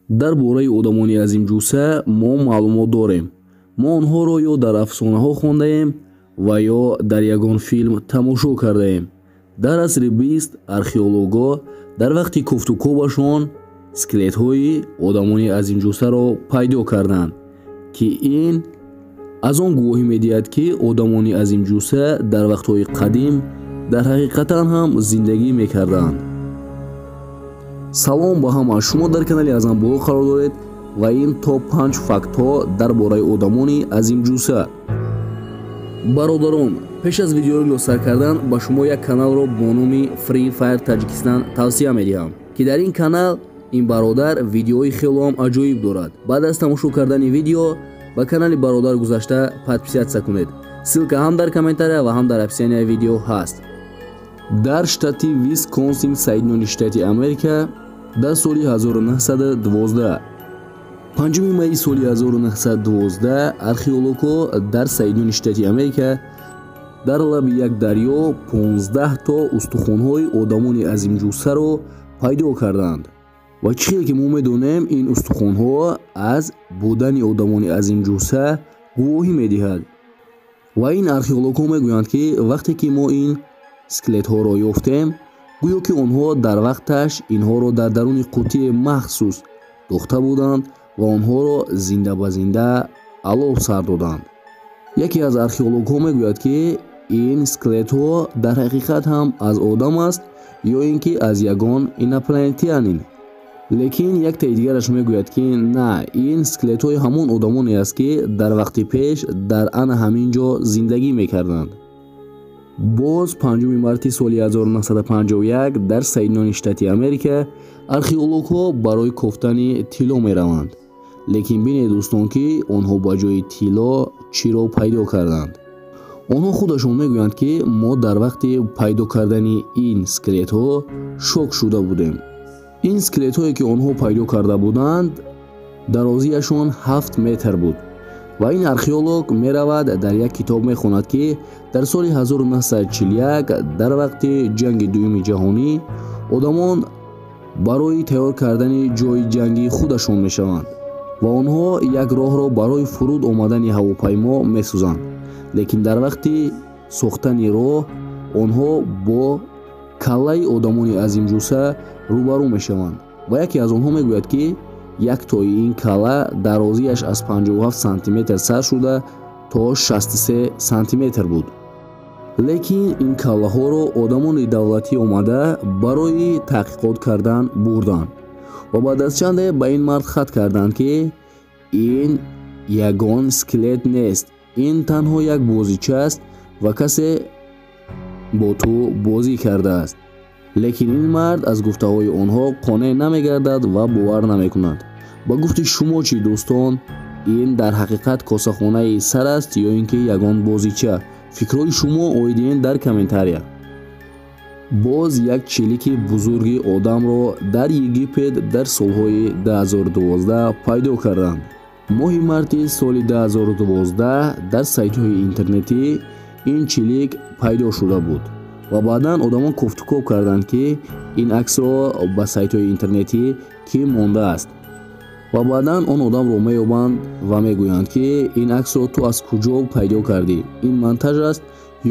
дар бораи одамони азимҷуса мо маълумот дорем. Мо онҳоро ё дар афсонаҳо хондаем ва ё дар ягон филм тамошо кардаем. Дар асри 20 археологҳо дар вақти кофтукобашон скелетҳои одамони азимҷусаро пайдо карданд, ки ин аз он гувоҳӣ медиҳад, ки одамони азимҷуса дар вақтҳои қадим дар ҳақиқатан ҳам зиндагӣ мекарданд. салом ба ҳама, шумо дар канали Азамблог қарор доред ва ин топ 5 фактҳо дар бораи одамони азимҷуса. бародарон, пеш аз видеоро сар кардан ба шумо як каналро бо номи Free Fire Tajikistan тавсия медиҳам, ки дар ин канал ин бародар видеои хелоам аҷоиб дорад. баъд аз тамошо кардани видео ба канали бародар гузашта подписатсия кунед. Ссилка ҳам дар комментария ва ҳам дар описанияи видео ҳаст. дар штати Висконсин, Соединёни Штати Америка, дар соли 1912 5 майи соли 1912 археологҳо дар Соединёни Штати Америка дар лаби як дарё 15 то устухонҳои одамони азимҷусаро пайдо карданд. ва чӣ хеле ки мо медонем, ин устухонҳо аз будани одамони азимҷуса гувоҳӣ медиҳад. ва ин археологҳо мегӯянд, ки вақте ки мо ин скелетҳоро ёфтем, гӯё ки онҳо дар вақташ инҳоро дар даруни қуттии махсус дохта буданд ва онҳоро зинда ба зинда алоф сар доданд. яке аз археологҳо мегӯяд, ки ин скелетҳо дар ҳақиқат ҳам аз одам аст ё ин ки аз ягон инопланетиянин. лекин як таи дигараш мегӯяд, ки на, ин скелетҳои ҳамон одамоне аст, ки дар вақти пеш дар ана ҳамин ҷо зиндагӣ мекарданд. боз 5 марти соли 1951 дар Соединёни Штати Америка археологҳо барои кофтани тилло мераванд. лекин бинед дӯстон, ки онҳо ба ҷои тилло чиро пайдо карданд. онҳо худашон мегӯянд, ки мо дар вақти пайдо кардани ин скелетҳо шок шуда будем. ин скелетҳое ки онҳо пайдо карда буданд дарозияшон 7 метр буд. ва ин археолог меравад дар як китоб мехонад, ки дар соли 1941 дар вақти ҷанги дуюми ҷаҳонӣ одамон барои тайёр кардани ҷои ҷанги худашон мешаванд ва онҳо як роҳро барои фуруд омадани ҳавопаймо месӯзанд. лекин дар вақти сохтани роҳ онҳо бо каллаи одамони азимҷуса рӯбарӯ мешаванд. ва яке аз онҳо мегӯяд, ки як тои ин калла дарозияш аз 57 сантиметр сар шуда то 63 сантиметр буд. лекин ин каллаҳоро одамони давлатӣ омада барои таҳқиқот кардан бурданд ва баъд аз чанде ба ин мард хат карданд, ки ин ягон скелет нест, ин танҳо як бозича аст ва касе бо ту бозӣ кардааст. лекин ин мард аз гуфтаҳои онҳо қонеъ намегардад ва бовар намекунад. ба гуфти шумо чӣ дӯстон, ин дар ҳақиқат косахонаи сар аст ё ин ки ягон бозича? фикрҳои шумо оидиен дар комментария. боз як чилики бузурги одамро дар Египет дар солҳои 2012 пайдо карданд. моҳи марти соли 2012 дар сайтҳои интернетӣ ин чилик пайдо шуда буд ва баъдан одамон кофтукоб карданд, ки ин аксро ба сайтҳои интернетӣ ки мондааст. ва баъдан он одамро меёбанд ва мегӯянд, ки ин аксро ту аз куҷо пайдо кардӣ, ин монтаж аст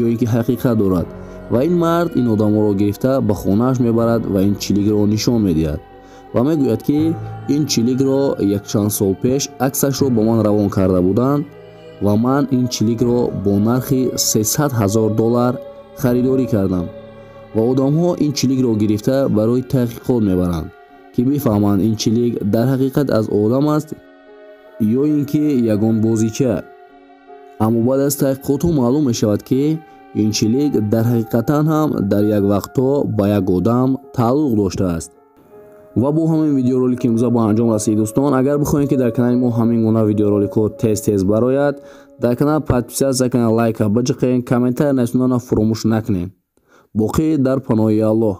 ё ин ки ҳақиқат дорад. ва ин мард ин одамро гирифта ба хонааш мебарад ва ин чиликро нишон медиҳад ва мегӯяд, ки ин чиликро якчанд сол пеш аксашро ба ман равон карда буданд ва ман ин чиликро бо нархи $300,000 харидорӣ кардам. ва одамҳо ин чиликро гирифта барои таҳқиқот мебаранд, ки бифаҳманд ин чилик дар ҳақиқат аз одам аст ё ин ки ягон бозича. аммо баъд аз таҳқиқотҳо маълум мешавад, ки ин чилик дар ҳақиқатан ҳам дар як вақтҳо ба як одам тааллуқ доштааст. ва бо ҳамин видеоролики имрӯза ба анҷом расид дӯстон. агар бихоҳем, ки дар канали мо ҳамин гуна видеороликҳо тез барояд, дар канал подписатсия кунед, лайка баҷиқед, комментария нависонданро фуромӯш накунед. боқӣ дар паноҳи Аллоҳ.